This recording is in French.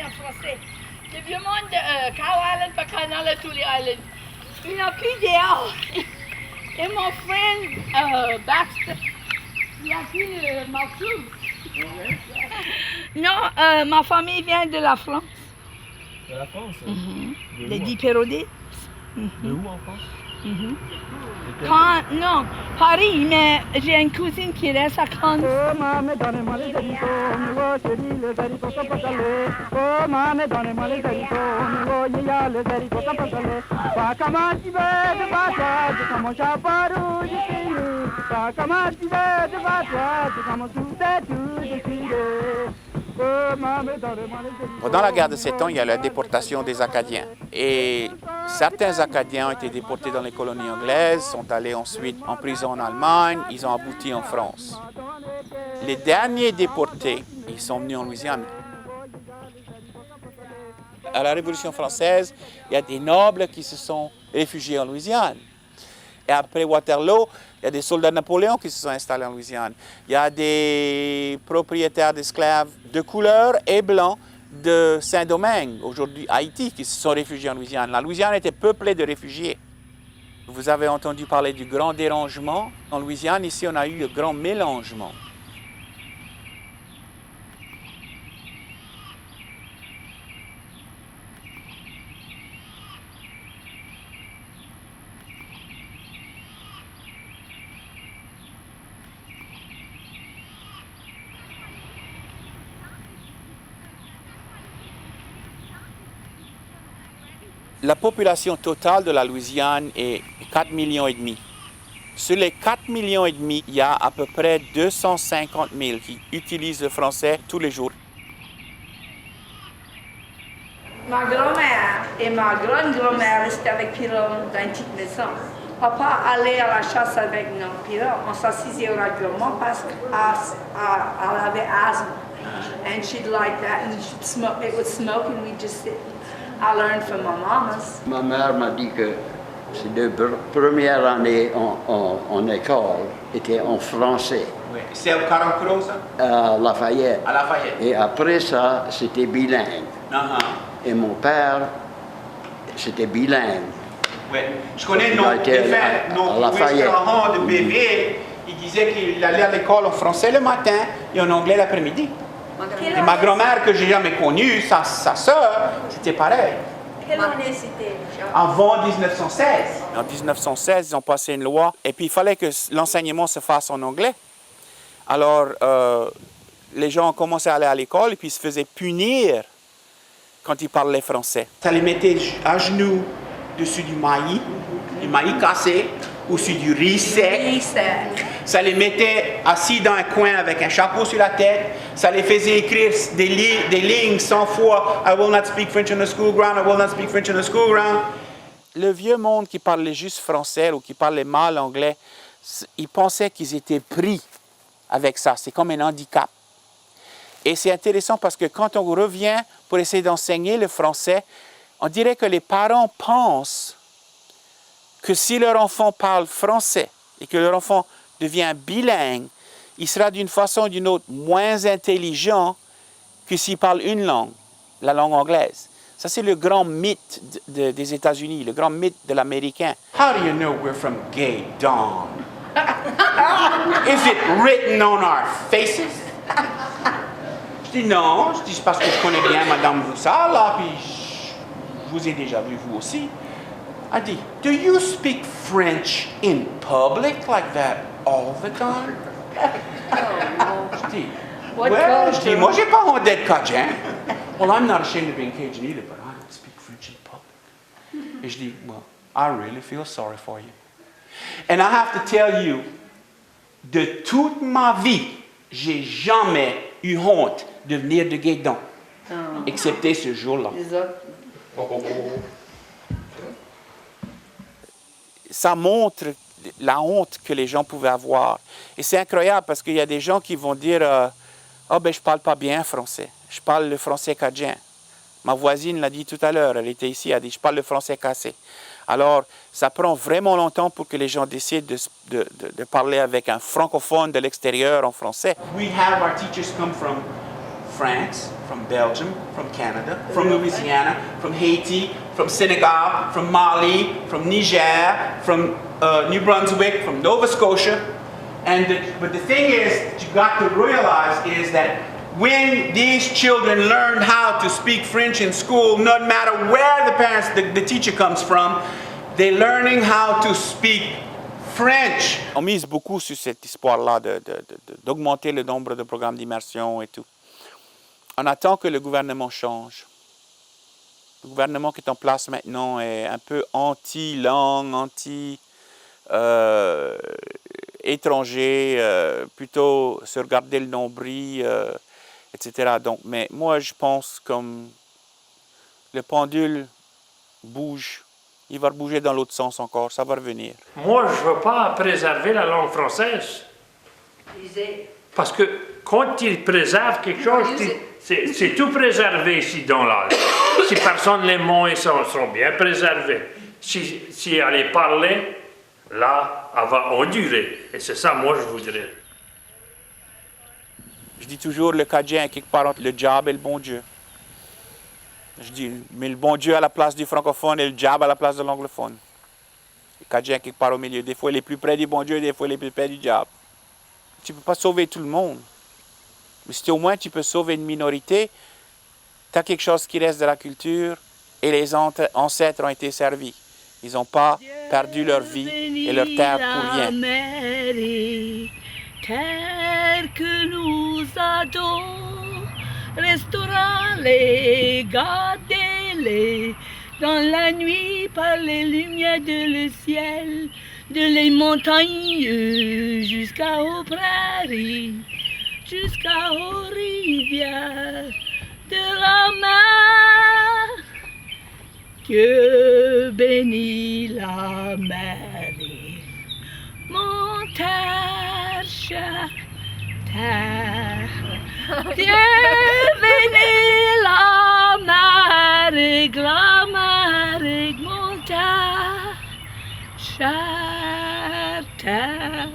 parler en français. Le vieux monde de Cow Island, pas Canal, tous les islands. Ils n'ont plus dehors. Et mon frère Baxter, il a pris le morceau. Non, ma famille vient de la France. De la France? Les Dipérodés. De où en France? Non, Paris, mais j'ai une cousine qui reste à Cannes. Pendant la guerre de 7 ans, il y a la déportation des Acadiens. Et certains Acadiens ont été déportés dans les colonies anglaises, sont allés ensuite en prison en Allemagne, ils ont abouti en France. Les derniers déportés, ils sont venus en Louisiane. À la Révolution française, il y a des nobles qui se sont réfugiés en Louisiane. Et après Waterloo, il y a des soldats de Napoléon qui se sont installés en Louisiane. Il y a des propriétaires d'esclaves de couleur et blancs de Saint-Domingue, aujourd'hui Haïti, qui se sont réfugiés en Louisiane. La Louisiane était peuplée de réfugiés. Vous avez entendu parler du grand dérangement. En Louisiane, ici, on a eu le grand mélangement. La population totale de la Louisiane est 4,5 millions. Sur les 4,5 millions, il y a à peu près 250 000 qui utilisent le français tous les jours. Ma grand-mère et ma grande-grand-mère restaient avec Piron dans une petite maison. Papa allait à la chasse avec nous. Piron, on s'assisait régulièrement parce qu'elle avait asthme. And she'd like that, and she'd smoke, it would smoke, and we'd just sit. I learned from my mamas. Ma mère m'a dit que ses 2 premières années en école étaient en français. Oui. C'est au Carencro, ça? À Lafayette. À Lafayette. Et après ça, c'était bilingue. Et mon père, c'était bilingue. Oui. Je connais nos Lafayette. parents de bébé. Il disait qu'il allait à l'école en français le matin et en anglais l'après-midi. Et ma grand-mère que j'ai jamais connue, sa sœur, c'était pareil. Quelle année c'était? Avant 1916. En 1916, ils ont passé une loi et puis il fallait que l'enseignement se fasse en anglais. Alors, les gens ont commencé à aller à l'école et puis ils se faisaient punir quand ils parlaient français. Ça les mettait à genoux dessus du maïs cassé, ou sur du riz sec. Ça les mettait assis dans un coin avec un chapeau sur la tête. Ça les faisait écrire des lignes 100 fois. I will not speak French on the school ground, I will not speak French on the school ground. Le vieux monde qui parlait juste français ou qui parlait mal anglais, ils pensaient qu'ils étaient pris avec ça. C'est comme un handicap. Et c'est intéressant parce que quand on revient pour essayer d'enseigner le français, on dirait que les parents pensent que si leur enfant parle français et que leur enfant devient bilingue, il sera d'une façon ou d'une autre moins intelligent que s'il parle une langue, la langue anglaise. Ça, c'est le grand mythe des États-Unis, le grand mythe de l'Américain. How do you know we're from Gay Dawn? Is it written on our faces? Je dis non, c'est parce que je connais bien Madame Roussard, là, puis je vous ai déjà vu vous aussi. Elle dit, do you speak French in public like that all the time? Je dis, ouais, moi j'ai pas honte d'être Cajun. Well, I'm not ashamed of being Cajun either, but I don't speak French in public. Et je dis, well, I really feel sorry for you. And I have to tell you, de toute ma vie, j'ai jamais eu honte de venir de Guédon, excepté ce jour-là. Ça montre la honte que les gens pouvaient avoir. Et c'est incroyable parce qu'il y a des gens qui vont dire « Ah, ben je parle pas bien français, je parle le français cajun. » Ma voisine l'a dit tout à l'heure, elle était ici, elle a dit « Je parle le français cassé. » Alors, ça prend vraiment longtemps pour que les gens décident de parler avec un francophone de l'extérieur en français. We have our teachers come from France, from Belgium, from Canada, from Louisiana, from Haiti, from Senegal, from Mali, from Niger, from New Brunswick, from Nova Scotia. But the thing is, that you got to realize is that when these children learn how to speak French in school, no matter where the teacher comes from, they're learning how to speak French. On mise beaucoup sur cet espoir-là d'augmenter le nombre de programmes d'immersion et tout. On attend que le gouvernement change. Le gouvernement qui est en place maintenant est un peu anti-langue, anti-étranger, plutôt se regarder le nombril, etc. Donc, mais moi, je pense comme le pendule bouge, il va bouger dans l'autre sens encore, ça va revenir. Moi, je ne veux pas préserver la langue française. Parce que quand ils préservent quelque chose, c'est tout préservé ici dans la langue. Si personne les mots, ils sont bien préservés. Si elle est parlée, là, elle va endurer. Et c'est ça, moi, je voudrais. Je dis toujours, le Cadien est quelque part entre le diable et le bon Dieu. Je dis, mais le bon Dieu à la place du francophone et le diable à la place de l'anglophone. Le Cadien est quelque part au milieu. Des fois, il est plus près du bon Dieu, des fois, il est plus près du diable. Tu ne peux pas sauver tout le monde. Mais si au moins tu peux sauver une minorité, tu as quelque chose qui reste de la culture et les ancêtres ont été servis. Ils n'ont pas perdu leur vie et leur terre pour rien. Terre que nous adorons, restaurons-les, gardez-les dans la nuit par les lumières de le ciel, de les montagnes jusqu'aux prairies, jusqu'aux rivières de la mer. Dieu bénit la mer, mon terre, chère terre. Dieu bénit la mer, mon terre, chère terre.